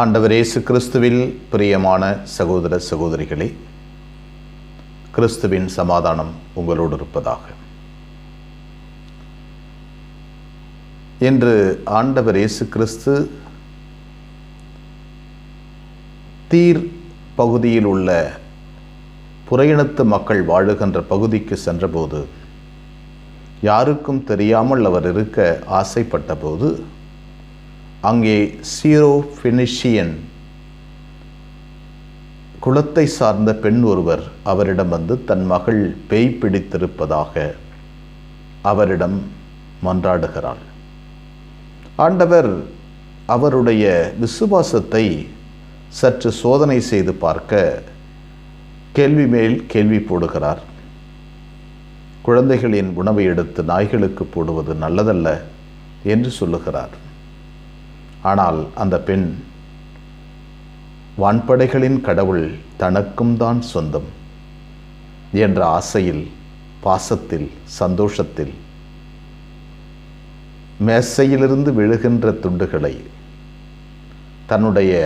ஆண்டவர் இயேசு கிறிஸ்துவில் பிரியமான சகோதர சகோதரிகளே, கிறிஸ்துவின் சமாதானம் உங்களோடு இருப்பதாக. இன்று ஆண்டவர் இயேசு கிறிஸ்து தீர் பகுதியில் உள்ள புறையினத்து மக்கள் வாழுகின்ற பகுதிக்கு சென்றபோது, யாருக்கும் தெரியாமல் அவர் இருக்க ஆசைப்பட்ட போது, அங்கே சீரோஃபெனிஷியன் குலத்தை சார்ந்த பெண் ஒருவர் அவரிடம் வந்து தன் மகள் பேய் பிடித்திருப்பதாக அவரிடம் மன்றாடுகிறாள். ஆண்டவர் அவருடைய விசுவாசத்தை சற்று சோதனை செய்து பார்க்க கேள்வி மேல் கேள்வி போடுகிறார். குழந்தைகளின் உணவை எடுத்து நாய்களுக்கு போடுவது நல்லதல்ல என்று சொல்லுகிறார். ஆனால் அந்த பெண், வான்படைகளின் கடவுள் தனக்கும் தான் சொந்தம் என்ற ஆசையில், பாசத்தில், சந்தோஷத்தில் மேசையிலிருந்து விழுகின்ற துண்டுகளை தன்னுடைய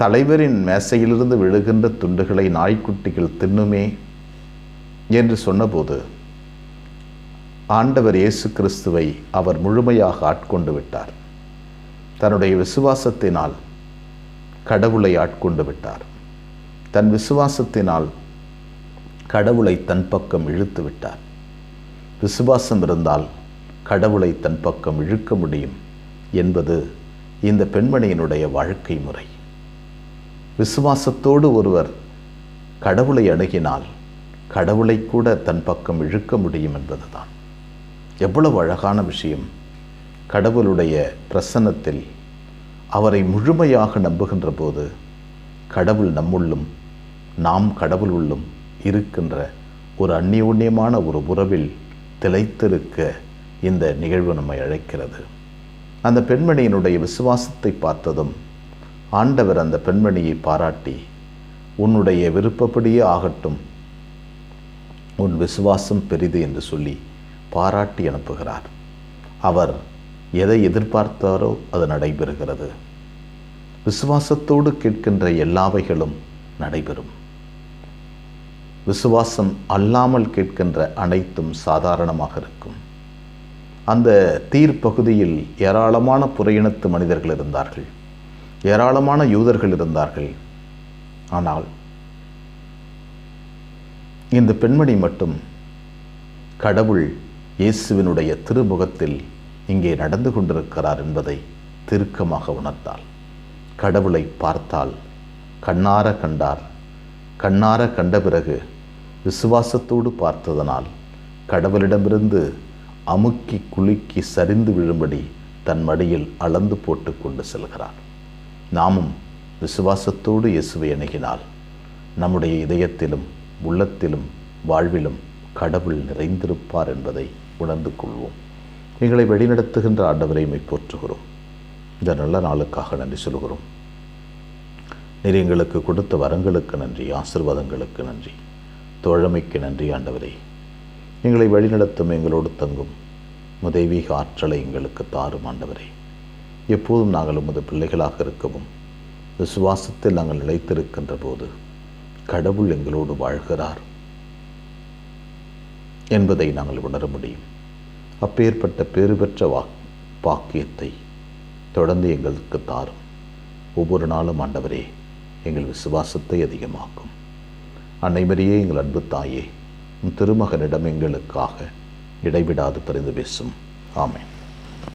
தலைவரின் மேசையிலிருந்து விழுகின்ற துண்டுகளை நாய்க்குட்டிகள் தின்னுமே என்று சொன்னபோது, ஆண்டவர் இயேசு கிறிஸ்துவை அவர் முழுமையாக ஆட்கொண்டு விட்டார். தன்னுடைய விசுவாசத்தினால் கடவுளை ஆட்கொண்டு விட்டார். தன் விசுவாசத்தினால் கடவுளை தன் பக்கம் இழுத்து விட்டார். விசுவாசம் இருந்தால் கடவுளை தன் பக்கம் இழுக்க முடியும் என்பது இந்த பெண்மணியினுடைய வாழ்க்கை முறை. விசுவாசத்தோடு ஒருவர் கடவுளை அணுகினால் கடவுளை கூட தன் பக்கம் இழுக்க முடியும் என்பதுதான். எவ்வளவு அழகான விஷயம்! கடவுளுடைய பிரசன்னத்தில் அவரை முழுமையாக நம்புகின்ற போது கடவுள் நம்முள்ளும் நாம் கடவுள் உள்ளும் இருக்கின்ற ஒரு அந்யோன்யமான ஒரு உறவில் திளைத்திருக்க இந்த நிகழ்வு நம்மை அழைக்கிறது. அந்த பெண்மணியினுடைய விசுவாசத்தை பார்த்ததும் ஆண்டவர் அந்த பெண்மணியை பாராட்டி, உன்னுடைய விருப்பப்படியே ஆகட்டும், உன் விசுவாசம் பெரிது என்று சொல்லி பாராட்டி அனுப்புகிறார். அவர் எதை எதிர்பார்த்தாரோ அது நடைபெறுகிறது. விசுவாசத்தோடு கேட்கின்ற எல்லாவைகளும் நடைபெறும். விசுவாசம் அல்லாமல் கேட்கின்ற அனைத்தும் சாதாரணமாக இருக்கும். அந்த தீர் பகுதியில் ஏராளமான புறையினத்து மனிதர்கள் இருந்தார்கள், ஏராளமான யூதர்கள் இருந்தார்கள். ஆனால் இந்த பெண்மணி மட்டும் கடவுள் இயேசுவினுடைய திருமுகத்தில் இங்கே நடந்து கொண்டிருக்கிறார் என்பதை தீர்க்கமாக உணர்ந்தாள். கடவுளை பார்த்தால் கண்ணார கண்டார். கண்ணார கண்ட பிறகு விசுவாசத்தோடு பார்த்ததனால் கடவுளிடமிருந்து அமுக்கி குலுக்கி சரிந்து விழும்படி தன் மடியில் அளந்து போட்டு கொண்டு செல்கிறார். நாமும் விசுவாசத்தோடு இயேசுவை அணுகினால் நம்முடைய இதயத்திலும் உள்ளத்திலும் வாழ்விலும் கடவுள் நிறைந்திருப்பார் என்பதை உணர்ந்து கொள்வோம். எங்களை வழிநடத்துகின்ற ஆண்டவரை போற்றுகிறோம். இந்த நல்ல நாளுக்காக நன்றி சொல்கிறோம். நீர் எங்களுக்கு கொடுத்த வரங்களுக்கு நன்றி, ஆசீர்வாதங்களுக்கு நன்றி, தோழமைக்கு நன்றி. ஆண்டவரே, எங்களை வழிநடத்தும், எங்களோடு தங்கும் தெய்வீக ஆற்றலை எங்களுக்கு தாரும். ஆண்டவரே, எப்போதும் நாங்கள் உமது பிள்ளைகளாக இருக்கவும், விசுவாசத்தில் நாங்கள் நிலைத்திருக்கின்ற போது கடவுள் எங்களோடு வாழ்கிறார் என்பதை நாங்கள் உணர முடியும். அப்பேற்பட்ட பேறு பெற்ற பாக்கியத்தை தொடர்ந்து எங்களுக்கு தாரும். ஒவ்வொரு நாளும் ஆண்டவரே, எங்கள் விசுவாசத்தை அதிகமாக்கும். அன்னை மரியே, எங்கள் அன்பு தாயே, உன் திருமகனிடம் எங்களுக்காக இடைவிடாது பரிந்து பேசும். ஆமென்.